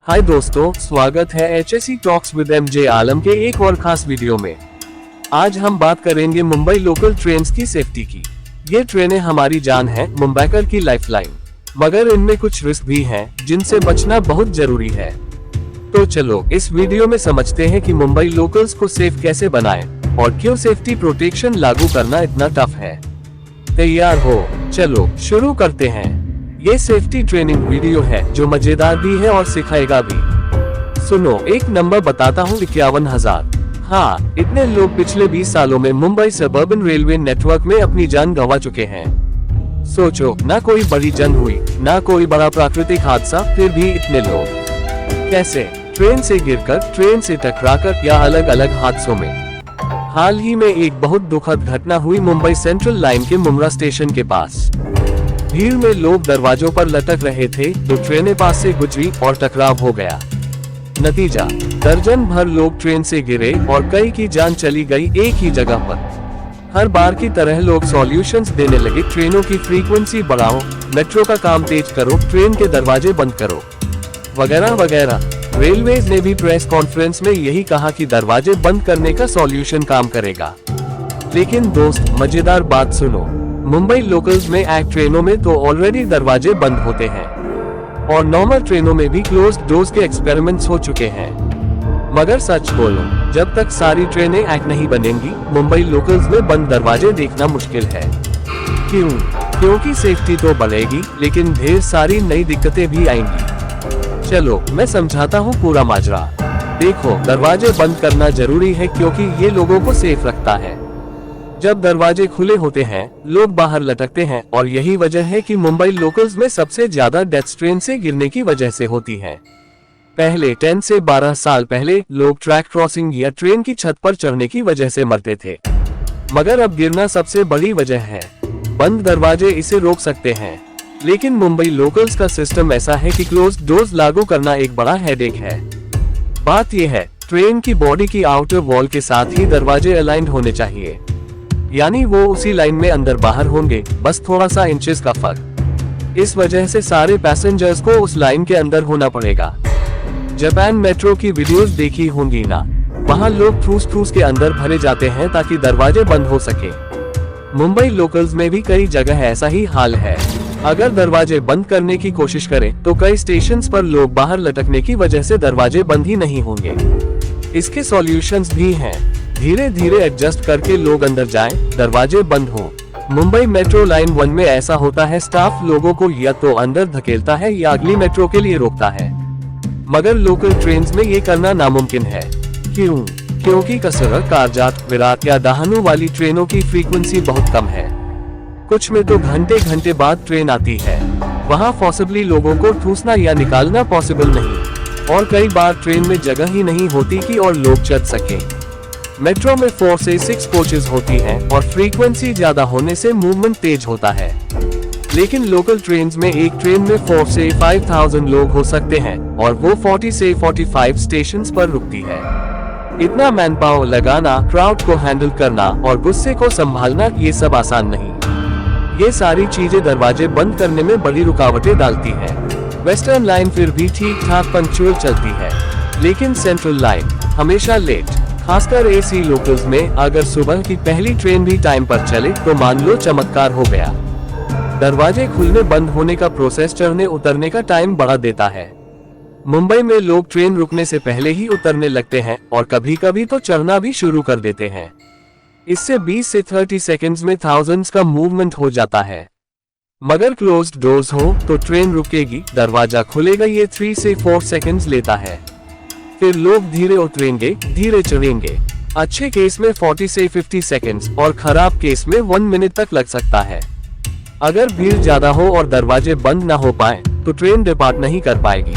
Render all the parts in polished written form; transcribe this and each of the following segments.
हाय दोस्तों, स्वागत है HSE टॉक्स विद MJ आलम के एक और खास वीडियो में। आज हम बात करेंगे मुंबई लोकल ट्रेन्स की सेफ्टी की। ये ट्रेनें हमारी जान है, मुंबईकर की लाइफलाइन। मगर इनमें कुछ रिस्क भी हैं, जिनसे बचना बहुत जरूरी है। तो चलो इस वीडियो में समझते हैं कि मुंबई लोकल्स को सेफ कैसे बनाएं और क्यों सेफ्टी प्रोटेक्शन लागू करना इतना टफ है। तैयार हो? चलो शुरू करते हैं। ये सेफ्टी ट्रेनिंग वीडियो है जो मजेदार भी है और सिखाएगा भी। सुनो, एक नंबर बताता हूँ, 51,000। हाँ, इतने लोग पिछले 20 सालों में मुंबई सबर्बन रेलवे नेटवर्क में अपनी जान गंवा चुके हैं। सोचो, ना कोई बड़ी जंग हुई, ना कोई बड़ा प्राकृतिक हादसा, फिर भी इतने लोग कैसे? ट्रेन से गिरकर, ट्रेन से टकराकर या अलग अलग हादसों में। हाल ही में एक बहुत दुखद घटना हुई मुंबई सेंट्रल लाइन के मुमरा स्टेशन के पास। भीड़ में लोग दरवाजों पर लटक रहे थे, तो ट्रेनें पास से गुजरी और टकराव हो गया। नतीजा, दर्जन भर लोग ट्रेन से गिरे और कई की जान चली गई एक ही जगह पर। हर बार की तरह लोग सॉल्यूशंस देने लगे, ट्रेनों की फ्रीक्वेंसी बढ़ाओ, मेट्रो का काम तेज करो, ट्रेन के दरवाजे बंद करो, वगैरह वगैरह। रेलवेज ने भी प्रेस कॉन्फ्रेंस में यही कहा कि दरवाजे बंद करने का सॉल्यूशन काम करेगा। लेकिन दोस्त, मजेदार बात सुनो, मुंबई लोकल्स में एक्ट ट्रेनों में तो ऑलरेडी दरवाजे बंद होते हैं और नॉर्मल ट्रेनों में भी क्लोज्ड डोर्स के एक्सपेरिमेंट्स हो चुके हैं। मगर सच बोलो, जब तक सारी ट्रेनें एक्ट नहीं बनेंगी, मुंबई लोकल्स में बंद दरवाजे देखना मुश्किल है। क्यों? क्योंकि सेफ्टी तो बढ़ेगी, लेकिन ढेर सारी नई दिक्कतें भी आएंगी। चलो मैं समझाता हूँ पूरा माजरा। देखो, दरवाजे बंद करना जरूरी है क्योंकि ये लोगों को सेफ रखता है। जब दरवाजे खुले होते हैं, लोग बाहर लटकते हैं और यही वजह है कि मुंबई लोकल्स में सबसे ज्यादा डेथ्स ट्रेन से गिरने की वजह से होती हैं। पहले 10 से 12 साल पहले लोग ट्रैक क्रॉसिंग या ट्रेन की छत पर चढ़ने की वजह से मरते थे, मगर अब गिरना सबसे बड़ी वजह है। बंद दरवाजे इसे रोक सकते हैं, लेकिन मुंबई लोकल्स का सिस्टम ऐसा है कि क्लोज्ड डोर्स लागू करना एक बड़ा हेडेक है। बात यह है, ट्रेन की बॉडी की आउटर वॉल के साथ ही दरवाजे अलाइंड होने चाहिए, यानी वो उसी लाइन में अंदर बाहर होंगे, बस थोड़ा सा इंचेस का फर्क। इस वजह से सारे पैसेंजर्स को उस लाइन के अंदर होना पड़ेगा। जापान मेट्रो की वीडियोस देखी होंगी ना, वहाँ लोग ठूस के अंदर भरे जाते हैं ताकि दरवाजे बंद हो सके। मुंबई लोकल्स में भी कई जगह ऐसा ही हाल है। अगर दरवाजे बंद करने की कोशिश करें तो कई स्टेशंस पर लोग बाहर लटकने की वजह से दरवाजे बंद ही नहीं होंगे। इसके सॉल्यूशंस भी हैं। धीरे धीरे एडजस्ट करके लोग अंदर जाएं, दरवाजे बंद हो। मुंबई मेट्रो लाइन 1 में ऐसा होता है, स्टाफ लोगों को या तो अंदर धकेलता है या अगली मेट्रो के लिए रोकता है। मगर लोकल ट्रेन्स में ये करना नामुमकिन है। क्यों? क्योंकि कसरा, कारजात, विराट या दाहनु वाली ट्रेनों की फ्रीक्वेंसी बहुत कम है। कुछ में तो घंटे घंटे बाद ट्रेन आती है। वहाँ पॉसिबली लोगों को ठूसना या निकालना पॉसिबल नहीं, और कई बार ट्रेन में जगह ही नहीं होती कि और लोग चढ़ सके। मेट्रो में 4 से 6 कोचेज होती हैं और फ्रीक्वेंसी ज्यादा होने से मूवमेंट तेज होता है। लेकिन लोकल ट्रेन्स में एक ट्रेन में 4 से 5,000 लोग हो सकते हैं और वो 40 से 45 स्टेशंस पर रुकती है। इतना मैन पावर लगाना, क्राउड को हैंडल करना और गुस्से को संभालना, ये सब आसान नहीं। ये सारी चीजें दरवाजे बंद करने में बड़ी रुकावटें डालती है। वेस्टर्न लाइन फिर भी ठीक ठाक पंक्चुअल चलती है, लेकिन सेंट्रल लाइन हमेशा लेट। खासकर AC लोकल्स में अगर सुबह की पहली ट्रेन भी टाइम पर चले तो मान लो चमत्कार हो गया। दरवाजे खुलने बंद होने का प्रोसेस चढ़ने उतरने का टाइम बढ़ा देता है। मुंबई में लोग ट्रेन रुकने से पहले ही उतरने लगते हैं और कभी कभी तो चढ़ना भी शुरू कर देते हैं। इससे 20 से 30 सेकंड्स में थाउजेंड्स का मूवमेंट हो जाता है। मगर क्लोज्ड डोर्स हो तो ट्रेन रुकेगी, दरवाजा खुलेगा, ये 3 से 4 सेकंड्स लेता है। फिर लोग धीरे उतरेंगे, धीरे चढ़ेंगे। अच्छे केस में 40 से 50 सेकंड्स और खराब केस में 1 मिनट तक लग सकता है। अगर भीड़ ज्यादा हो और दरवाजे बंद ना हो पाए तो ट्रेन डिपार्ट नहीं कर पाएगी।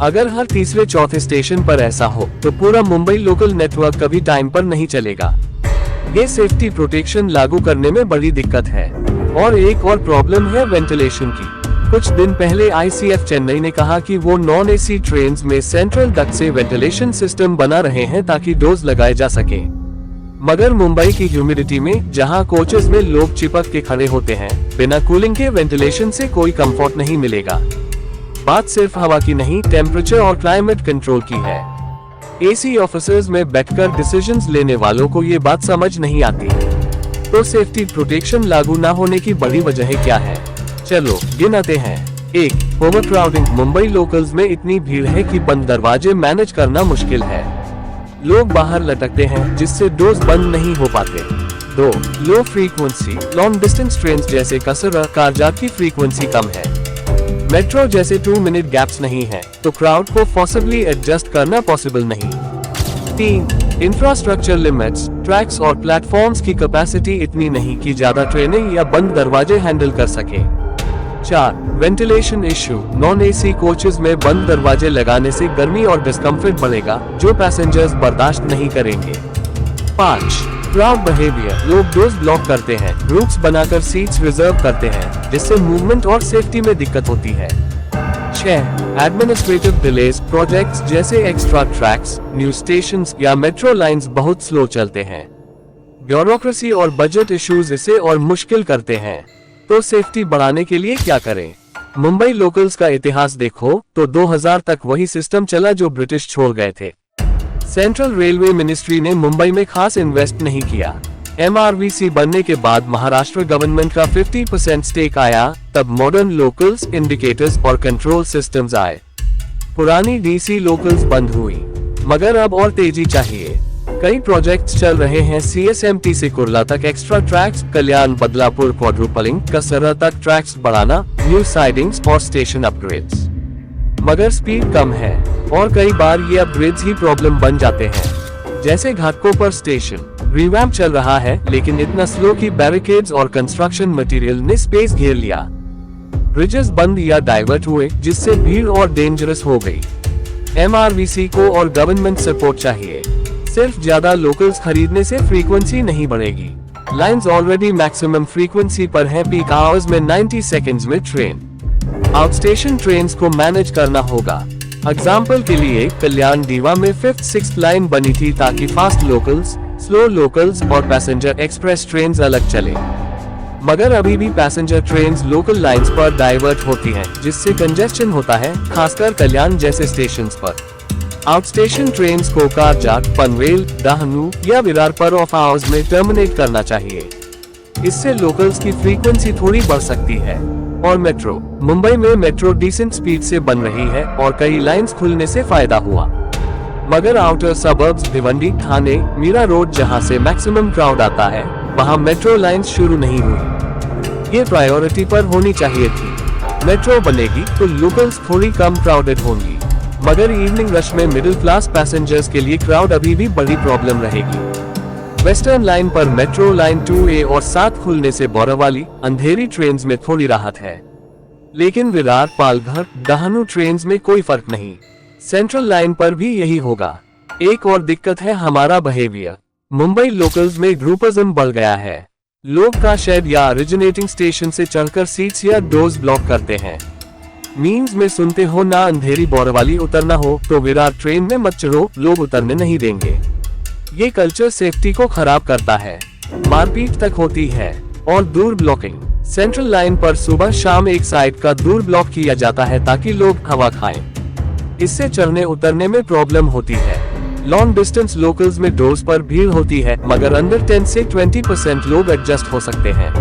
अगर हर तीसरे चौथे स्टेशन पर ऐसा हो तो पूरा मुंबई लोकल नेटवर्क कभी टाइम पर नहीं चलेगा। ये सेफ्टी प्रोटेक्शन लागू करने में बड़ी दिक्कत है। और एक और प्रॉब्लम है वेंटिलेशन की। कुछ दिन पहले ICF चेन्नई ने कहा कि वो नॉन AC ट्रेन्स में सेंट्रल डक्ट से वेंटिलेशन सिस्टम बना रहे हैं ताकि डोज लगाए जा सके। मगर मुंबई की ह्यूमिडिटी में, जहां कोचेस में लोग चिपक के खड़े होते हैं, बिना कूलिंग के वेंटिलेशन से कोई कंफर्ट नहीं मिलेगा। बात सिर्फ हवा की नहीं, टेम्परेचर और क्लाइमेट कंट्रोल की है। एसी ऑफिसर्स में बैठकर डिसीजंस लेने वालों को ये बात समझ नहीं आती। तो सेफ्टी प्रोटेक्शन लागू न होने की बड़ी वजह क्या है? चलो गिनाते हैं। 1. ओवरक्राउडिंग। मुंबई लोकल्स में इतनी भीड़ है कि बंद दरवाजे मैनेज करना मुश्किल है। लोग बाहर लटकते हैं जिससे डोर्स बंद नहीं हो पाते। 2. Low frequency. Long distance train जैसे कसरा, कारजात की फ्रीक्वेंसी कम है। मेट्रो जैसे 2 मिनट गैप्स नहीं है, तो क्राउड को फॉर्सिबली एडजस्ट करना पॉसिबल नहीं। 3. Infrastructure limits. ट्रैक्स और प्लेटफॉर्म्स की कैपेसिटी इतनी नहीं कि ज्यादा ट्रेनें या बंद दरवाजे हैंडल कर सके। 4. Ventilation issue. Non AC coaches में बंद दरवाजे लगाने से गर्मी और डिस्कम्फर्ट बढ़ेगा, जो पैसेंजर्स बर्दाश्त नहीं करेंगे। 5. Crowd behaviour. लोग डोर्स ब्लॉक करते हैं, ग्रुप्स बनाकर सीट्स रिजर्व करते हैं, जिससे मूवमेंट और सेफ्टी में दिक्कत होती है। 6. Administrative delays. प्रोजेक्ट्स जैसे एक्स्ट्रा ट्रैक्स, न्यू स्टेशंस या मेट्रो लाइंस बहुत स्लो चलते हैं। ब्यूरोक्रेसी और बजट इश्यूज इसे और मुश्किल करते हैं। तो सेफ्टी बढ़ाने के लिए क्या करें? मुंबई लोकल्स का इतिहास देखो तो 2000 तक वही सिस्टम चला जो ब्रिटिश छोड़ गए थे। सेंट्रल रेलवे मिनिस्ट्री ने मुंबई में खास इन्वेस्ट नहीं किया। MRVC बनने के बाद महाराष्ट्र गवर्नमेंट का 50% स्टेक आया, तब मॉडर्न लोकल्स, इंडिकेटर्स और कंट्रोल सिस्टम्स आए। पुरानी DC लोकल्स बंद हुई, मगर अब और तेजी चाहिए। कई प्रोजेक्ट्स चल रहे हैं। CSMT से कुर्ला तक एक्स्ट्रा ट्रैक्स, कल्याण बदलापुर क्वाड्रुपलिंग, कसरा तक ट्रैक्स बढ़ाना, न्यू साइडिंग्स और स्टेशन अपग्रेड्स। मगर स्पीड कम है और कई बार ये अपग्रेड्स ही प्रॉब्लम बन जाते हैं। जैसे घाटकोपर पर स्टेशन रिवैम्प चल रहा है, लेकिन इतना स्लो कि बैरिकेड्स और कंस्ट्रक्शन मटेरियल ने स्पेस घेर लिया। ब्रिजेस बंद या डाइवर्ट हुए, जिससे भीड़ और डेंजरस हो गई। MRVC को और गवर्नमेंट सपोर्ट चाहिए। सिर्फ ज्यादा लोकल्स खरीदने से फ्रीक्वेंसी नहीं बढ़ेगी। लाइंस ऑलरेडी मैक्सिमम फ्रीक्वेंसी पर हैं। पीक आवर्स में 90 सेकंड्स में ट्रेन, आउट स्टेशन ट्रेन को मैनेज करना होगा। एग्जाम्पल के लिए कल्याण डीवा में 5th 6th लाइन बनी थी ताकि फास्ट लोकल्स, स्लो लोकल्स और पैसेंजर एक्सप्रेस ट्रेन अलग चले। मगर अभी भी पैसेंजर ट्रेन लोकल लाइंस पर डाइवर्ट होती हैं, जिससे कंजेस्शन होता है, खासकर कल्याण जैसे स्टेशंस पर। आउट स्टेशन ट्रेन को कारजात, पनवेल, दाहनू या विरार पर ऑफ आवर्स में टर्मिनेट करना चाहिए। इससे लोकल्स की फ्रीक्वेंसी थोड़ी बढ़ सकती है। और मेट्रो। मुंबई में मेट्रो डिसेंट स्पीड से बन रही है और कई लाइंस खुलने से फायदा हुआ। मगर आउटर सबर्ब्स, भिवंडी, थाने, मीरा रोड जहां से मैक्सिमम क्राउड आता है, वहां मेट्रो लाइंस शुरू नहीं हुई। ये प्रायोरिटी पर होनी चाहिए थी। मेट्रो बनेगी तो लोकल्स थोड़ी कम क्राउडेड होंगी, मगर इवनिंग रश में मिडिल क्लास पैसेंजर्स के लिए क्राउड अभी भी बड़ी प्रॉब्लम रहेगी। वेस्टर्न लाइन पर मेट्रो लाइन 2A और 7 खुलने से बोरावली, अंधेरी ट्रेन्स में थोड़ी राहत है, लेकिन विरार, पालघर, दाहनू ट्रेन्स में कोई फर्क नहीं। सेंट्रल लाइन पर भी यही होगा। एक और दिक्कत है हमारा बिहेवियर। मुंबई लोकल्स में ग्रुपिज्म बढ़ गया है। लोग का शेड या ओरिजिनेटिंग स्टेशन से चढ़कर सीट्स या डोर्स ब्लॉक करते हैं। मीम्स में सुनते हो ना, अंधेरी बोरावली उतरना हो तो विरार ट्रेन में मत चढ़ो, लोग उतरने नहीं देंगे। ये कल्चर सेफ्टी को खराब करता है, मारपीट तक होती है। और दूर ब्लॉकिंग। सेंट्रल लाइन पर सुबह शाम एक साइड का दूर ब्लॉक किया जाता है ताकि लोग हवा खाएं। इससे चढ़ने उतरने में प्रॉब्लम होती है। लॉन्ग डिस्टेंस लोकल्स में डोर्स पर भीड़ होती है, मगर अंदर 10 से 20% लोग एडजस्ट हो सकते हैं।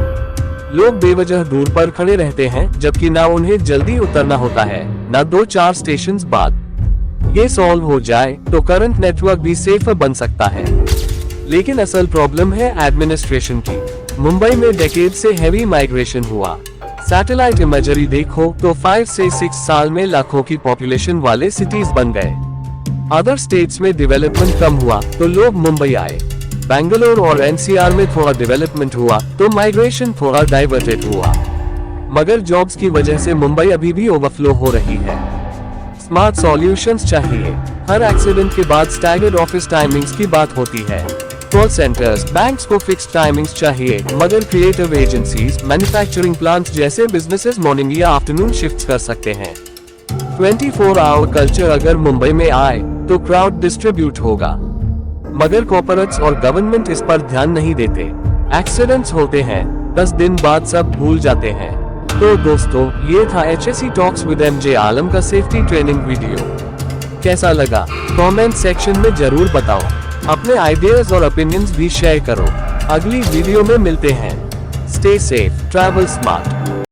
लोग बेवजह दूर पर खड़े रहते हैं, जबकि ना उन्हें जल्दी उतरना होता है, ना 2-4 स्टेशन बाद। ये सॉल्व हो जाए तो करंट नेटवर्क भी सेफर बन सकता है। लेकिन असल प्रॉब्लम है एडमिनिस्ट्रेशन की। मुंबई में डेकेड से हेवी माइग्रेशन हुआ। सैटेलाइट इमेजरी देखो तो 5 से 6 साल में लाखों की पॉपुलेशन वाले सिटीज बन गए। अदर स्टेट्स में डेवलपमेंट कम हुआ तो लोग मुंबई आए। बेंगलोर और NCR में थोड़ा डेवलपमेंट हुआ तो माइग्रेशन थोड़ा डाइवर्टेड हुआ। मगर जॉब्स की वजह से मुंबई अभी भी ओवरफ्लो हो रही है। स्मार्ट सॉल्यूशंस चाहिए। हर एक्सीडेंट के बाद स्टैगर्ड ऑफिस टाइमिंग्स की बात होती है। कॉल सेंटर्स, बैंक्स को फिक्स्ड टाइमिंग्स चाहिए, मगर क्रिएटिव एजेंसीज, मैन्युफैक्चरिंग प्लांट्स जैसे बिजनेसेस मॉर्निंग या आफ्टरनून शिफ्ट्स कर सकते हैं। 24 आवर कल्चर अगर मुंबई में आए तो क्राउड डिस्ट्रीब्यूट होगा, मगर कॉर्पोरेट्स और गवर्नमेंट इस पर ध्यान नहीं देते। एक्सीडेंट्स होते हैं, 10 दिन बाद सब भूल जाते हैं। तो दोस्तों, ये था HSE टॉक्स विद MJ आलम का सेफ्टी ट्रेनिंग वीडियो। कैसा लगा कमेंट सेक्शन में जरूर बताओ। अपने आइडियाज और ओपिनियंस भी शेयर करो। अगली वीडियो में मिलते हैं। Stay safe, travel smart.